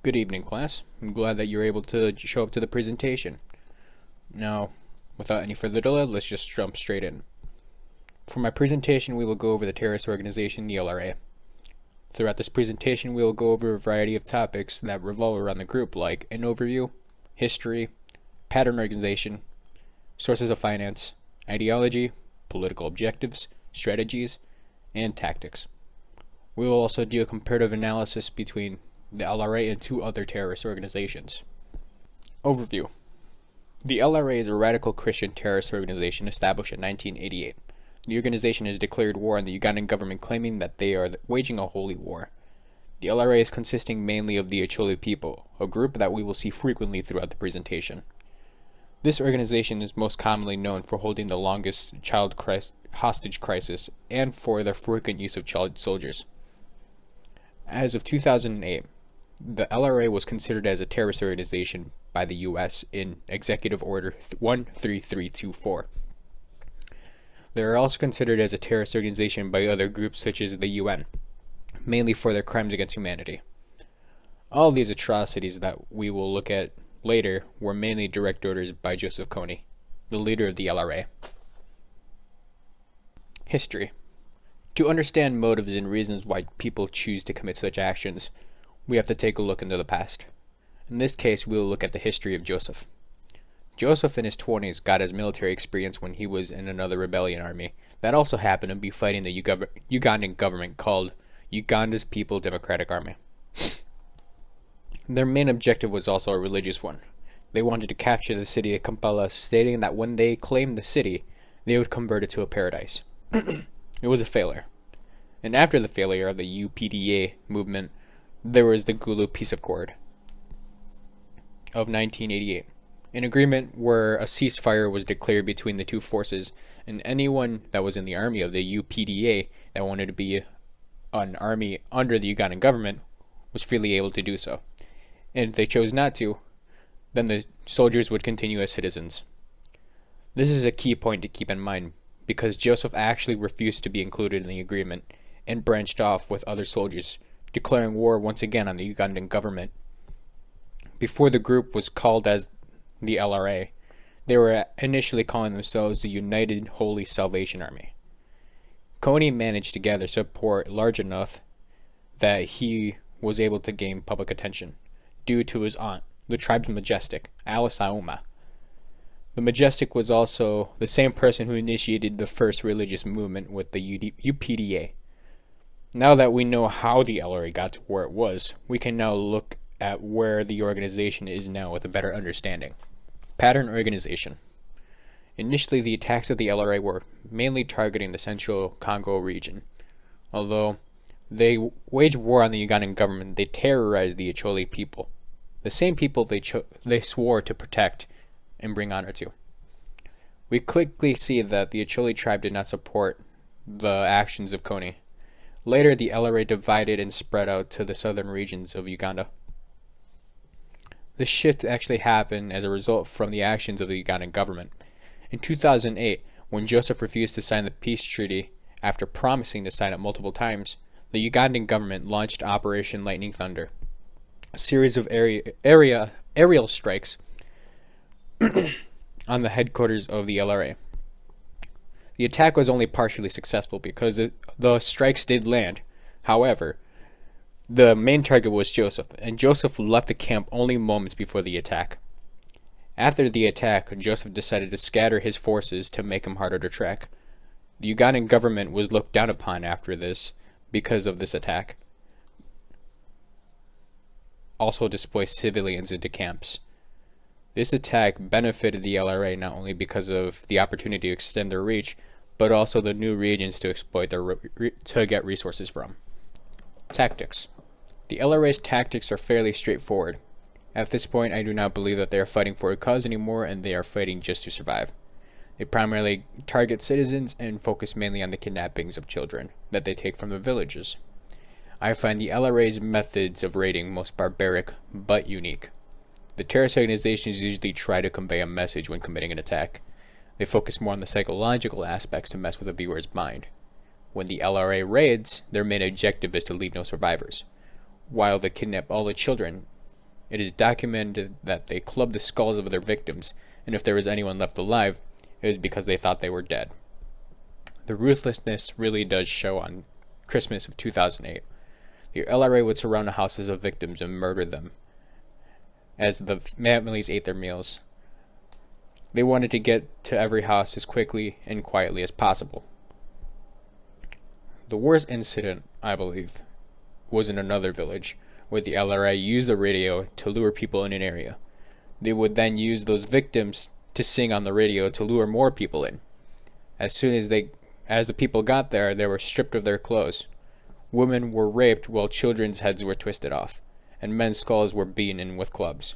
Good evening, class. I'm glad that you're able to show up to the presentation. Now, without any further delay, let's just jump straight in. For my presentation, we will go over the terrorist organization, the LRA. Throughout this presentation, we will go over a variety of topics that revolve around the group, like an overview, history, pattern organization, sources of finance, ideology, political objectives, strategies, and tactics. We will also do a comparative analysis between the LRA and two other terrorist organizations. Overview. The LRA is a radical Christian terrorist organization established in 1988. The organization has declared war on the Ugandan government, claiming that they are waging a holy war. The LRA is consisting mainly of the Acholi people, a group that we will see frequently throughout the presentation. This organization is most commonly known for holding the longest child hostage crisis and for their frequent use of child soldiers. As of 2008, the LRA was considered as a terrorist organization by the U.S. in Executive Order 13324. They are also considered as a terrorist organization by other groups such as the UN, mainly for their crimes against humanity. All of these atrocities that we will look at later were mainly direct orders by Joseph Kony, the leader of the LRA. History. To understand motives and reasons why people choose to commit such actions, we have to take a look into the past. In this case, we will look at the history of Joseph. Joseph in his 20s got his military experience when he was in another rebellion army that also happened to be fighting the Ugandan government called Uganda's People Democratic Army. Their main objective was also a religious one. They wanted to capture the city of Kampala, stating that when they claimed the city, they would convert it to a paradise. It was a failure. And after the failure of the UPDA movement, there was the Gulu Peace Accord of 1988, an agreement where a ceasefire was declared between the two forces, and anyone that was in the army of the UPDA that wanted to be an army under the Ugandan government was freely able to do so. And if they chose not to, then the soldiers would continue as citizens. This is a key point to keep in mind, because Joseph actually refused to be included in the agreement and branched off with other soldiers, declaring war once again on the Ugandan government. Before the group was called as the LRA, they were initially calling themselves the United Holy Salvation Army. Kony managed to gather support large enough that he was able to gain public attention due to his aunt, the tribe's majestic, Alice Auma. The majestic was also the same person who initiated the first religious movement with the UPDA. Now that we know how the LRA got to where it was, we can now look at where the organization is now with a better understanding. Pattern organization. Initially, the attacks of the LRA were mainly targeting the central Congo region. Although they waged war on the Ugandan government, they terrorized the Acholi people, the same people they swore to protect and bring honor to. We quickly see that the Acholi tribe did not support the actions of Kony. Later, the LRA divided and spread out to the southern regions of Uganda. This shift actually happened as a result from the actions of the Ugandan government. In 2008, when Joseph refused to sign the peace treaty after promising to sign it multiple times, the Ugandan government launched Operation Lightning Thunder, a series of aerial strikes on the headquarters of the LRA. The attack was only partially successful because the strikes did land. However, the main target was Joseph, and Joseph left the camp only moments before the attack. After the attack, Joseph decided to scatter his forces to make him harder to track. The Ugandan government was looked down upon after this because of this attack. Also displaced civilians into camps. This attack benefited the LRA not only because of the opportunity to extend their reach, but also the new regions to exploit to get resources from. Tactics. The LRA's tactics are fairly straightforward. At this point, I do not believe that they are fighting for a cause anymore, and they are fighting just to survive. They primarily target citizens and focus mainly on the kidnappings of children that they take from the villages. I find the LRA's methods of raiding most barbaric, but unique. The terrorist organizations usually try to convey a message when committing an attack. They focus more on the psychological aspects to mess with the viewer's mind. When the LRA raids, their main objective is to leave no survivors. While they kidnap all the children, It is documented that they clubbed the skulls of their victims, and if there was anyone left alive, it was because they thought they were dead. The ruthlessness really does show on Christmas of 2008. The LRA would surround the houses of victims and murder them as the families ate their meals. They wanted to get to every house as quickly and quietly as possible. The worst incident, I believe, was in another village, where the LRA used the radio to lure people in an area. They would then use those victims to sing on the radio to lure more people in. As soon as the people got there, they were stripped of their clothes. Women were raped while children's heads were twisted off, and men's skulls were beaten in with clubs.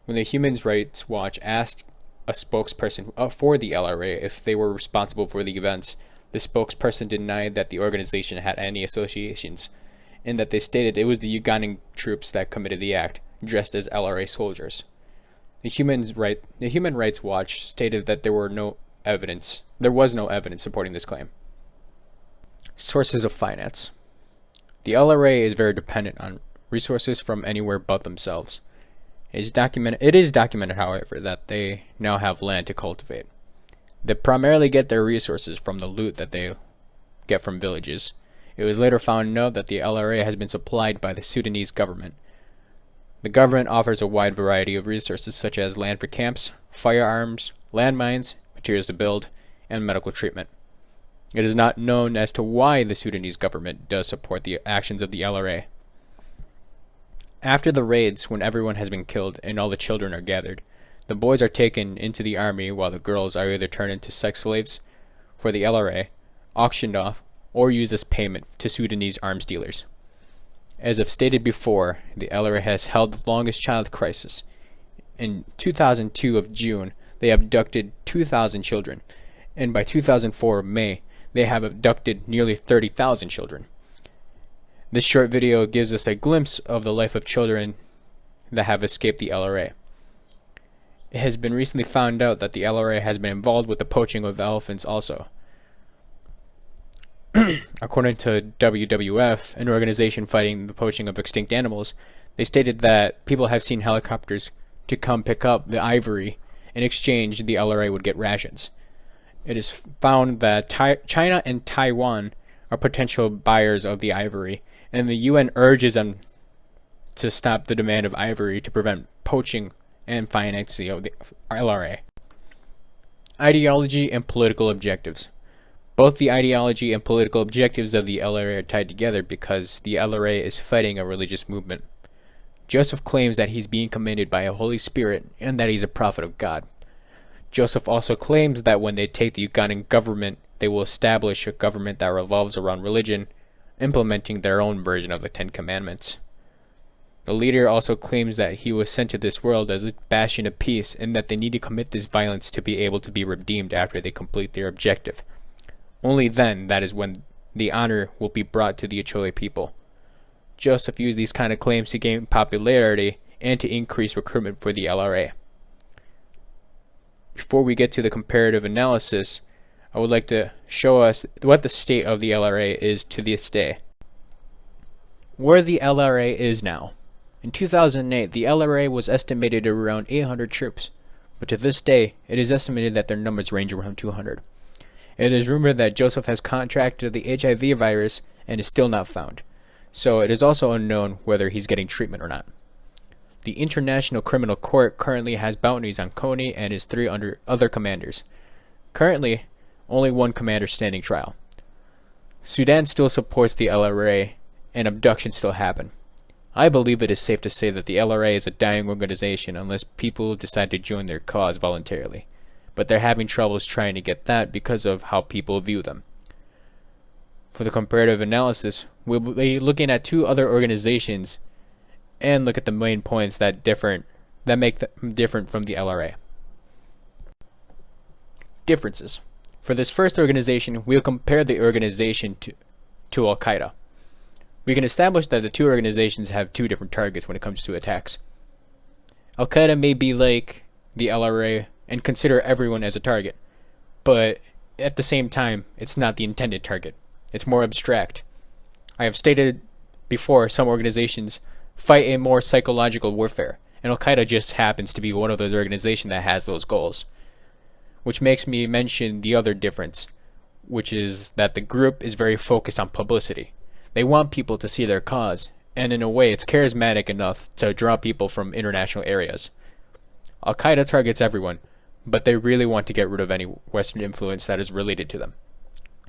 When the Human Rights Watch asked a spokesperson for the LRA if they were responsible for the events, the spokesperson denied that the organization had any associations, and that they stated it was the Ugandan troops that committed the act, dressed as LRA soldiers. The Human Rights Watch stated that there was no evidence supporting this claim. Sources of finance. The LRA is very dependent on resources from anywhere but themselves. It is documented, however, that they now have land to cultivate. They primarily get their resources from the loot that they get from villages. It was later found out that the LRA has been supplied by the Sudanese government. The government offers a wide variety of resources such as land for camps, firearms, landmines, materials to build, and medical treatment. It is not known as to why the Sudanese government does support the actions of the LRA. After the raids, when everyone has been killed and all the children are gathered, the boys are taken into the army while the girls are either turned into sex slaves for the LRA, auctioned off, or used as payment to Sudanese arms dealers. As I've stated before, the LRA has held the longest child crisis. In 2002 of June, they abducted 2,000 children, and by 2004 May, they have abducted nearly 30,000 children. This short video gives us a glimpse of the life of children that have escaped the LRA. It has been recently found out that the LRA has been involved with the poaching of elephants also. According to WWF, an organization fighting the poaching of extinct animals, they stated that people have seen helicopters to come pick up the ivory. In exchange, the LRA would get rations. It is found that China and Taiwan are potential buyers of the ivory, and the UN urges them to stop the demand of ivory to prevent poaching and financing of the LRA. Ideology and political objectives. Both the ideology and political objectives of the LRA are tied together because the LRA is fighting a religious movement. Joseph claims that he's being commanded by a Holy Spirit and that he's a prophet of God. Joseph also claims that when they take the Ugandan government, they will establish a government that revolves around religion, implementing their own version of the Ten Commandments. The leader also claims that he was sent to this world as a bastion of peace and that they need to commit this violence to be able to be redeemed after they complete their objective. Only then, that is when the honor will be brought to the Acholi people. Joseph used these kind of claims to gain popularity and to increase recruitment for the LRA. Before we get to the comparative analysis, I would like to show us what the state of the LRA is to this day. Where the LRA is now. In 2008, the LRA was estimated at around 800 troops, but to this day, it is estimated that their numbers range around 200. It is rumored that Joseph has contracted the HIV virus and is still not found, so it is also unknown whether he's getting treatment or not. The International Criminal Court currently has bounties on Kony and his 3 other commanders. Currently, only one commander standing trial. Sudan still supports the LRA, and abductions still happen. I believe it is safe to say that the LRA is a dying organization unless people decide to join their cause voluntarily, but they're having troubles trying to get that because of how people view them. For the comparative analysis, we'll be looking at 2 other organizations and look at the main points that make them different from the LRA. Differences. For this first organization, we'll compare the organization to Al-Qaeda. We can establish that the 2 organizations have 2 different targets when it comes to attacks. Al-Qaeda may be like the LRA and consider everyone as a target, but at the same time, it's not the intended target. It's more abstract. I have stated before some organizations fight a more psychological warfare, and Al-Qaeda just happens to be one of those organizations that has those goals. Which makes me mention the other difference, which is that the group is very focused on publicity. They want people to see their cause, and in a way it's charismatic enough to draw people from international areas. Al-Qaeda targets everyone, but they really want to get rid of any Western influence that is related to them.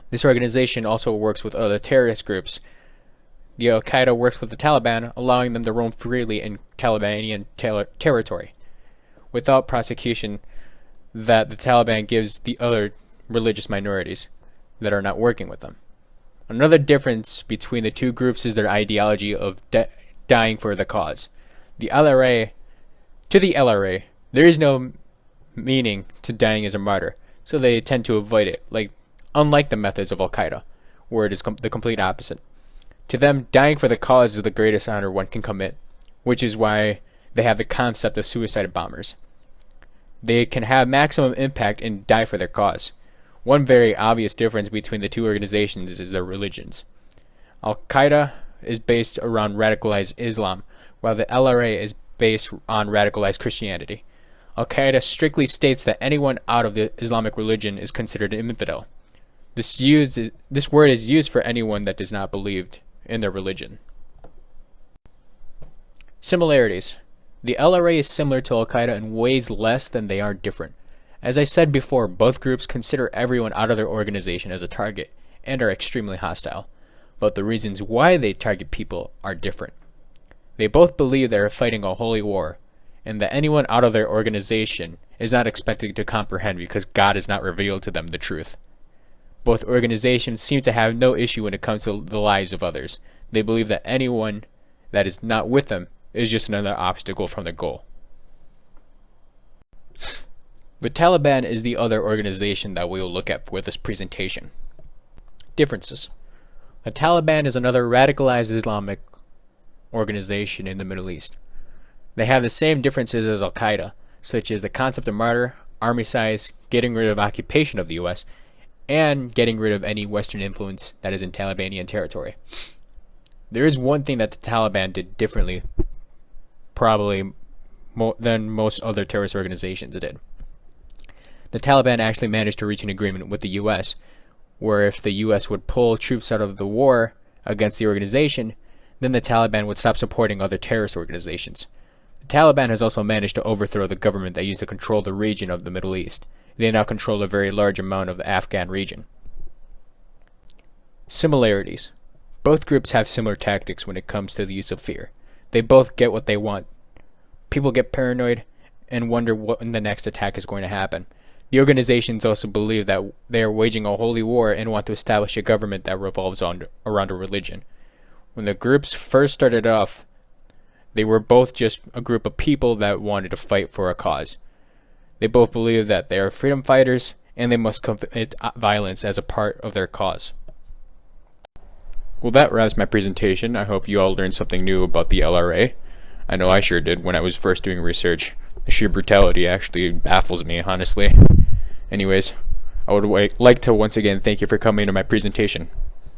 This organization also works with other terrorist groups. The Al-Qaeda works with the Taliban, allowing them to roam freely in Talibanian territory, without prosecution that the Taliban gives the other religious minorities that are not working with them. Another difference between the two groups is their ideology of dying for the cause. To the LRA, there is no meaning to dying as a martyr, so they tend to avoid it, unlike the methods of Al-Qaeda, where it is the complete opposite. To them, dying for the cause is the greatest honor one can commit, which is why they have the concept of suicide bombers. They can have maximum impact and die for their cause. One very obvious difference between the two organizations is their religions. Al-Qaeda is based around radicalized Islam, while the LRA is based on radicalized Christianity. Al-Qaeda strictly states that anyone out of the Islamic religion is considered an infidel. This word is used for anyone that does not believe in their religion. Similarities. The LRA is similar to Al-Qaeda in ways less than they are different. As I said before, both groups consider everyone out of their organization as a target and are extremely hostile, but the reasons why they target people are different. They both believe they are fighting a holy war, and that anyone out of their organization is not expected to comprehend because God has not revealed to them the truth. Both organizations seem to have no issue when it comes to the lives of others. They believe that anyone that is not with them is just another obstacle from the goal. The Taliban is the other organization that we will look at with this presentation. Differences. The Taliban is another radicalized Islamic organization in the Middle East. They have the same differences as Al-Qaeda, such as the concept of martyr, army size, getting rid of occupation of the U.S., and getting rid of any Western influence that is in Talibanian territory. There is one thing that the Taliban did differently, probably than most other terrorist organizations did. The Taliban actually managed to reach an agreement with the U.S., where if the U.S. would pull troops out of the war against the organization, then the Taliban would stop supporting other terrorist organizations. The Taliban has also managed to overthrow the government that used to control the region of the Middle East. They now control a very large amount of the Afghan region. Similarities. Both groups have similar tactics when it comes to the use of fear. They both get what they want. People get paranoid and wonder when the next attack is going to happen. The organizations also believe that they are waging a holy war and want to establish a government that revolves around a religion. When the groups first started off, they were both just a group of people that wanted to fight for a cause. They both believe that they are freedom fighters and they must commit violence as a part of their cause. Well, that wraps my presentation. I hope you all learned something new about the LRA. I know I sure did when I was first doing research. The sheer brutality actually baffles me, honestly. Anyways, I would like to once again thank you for coming to my presentation.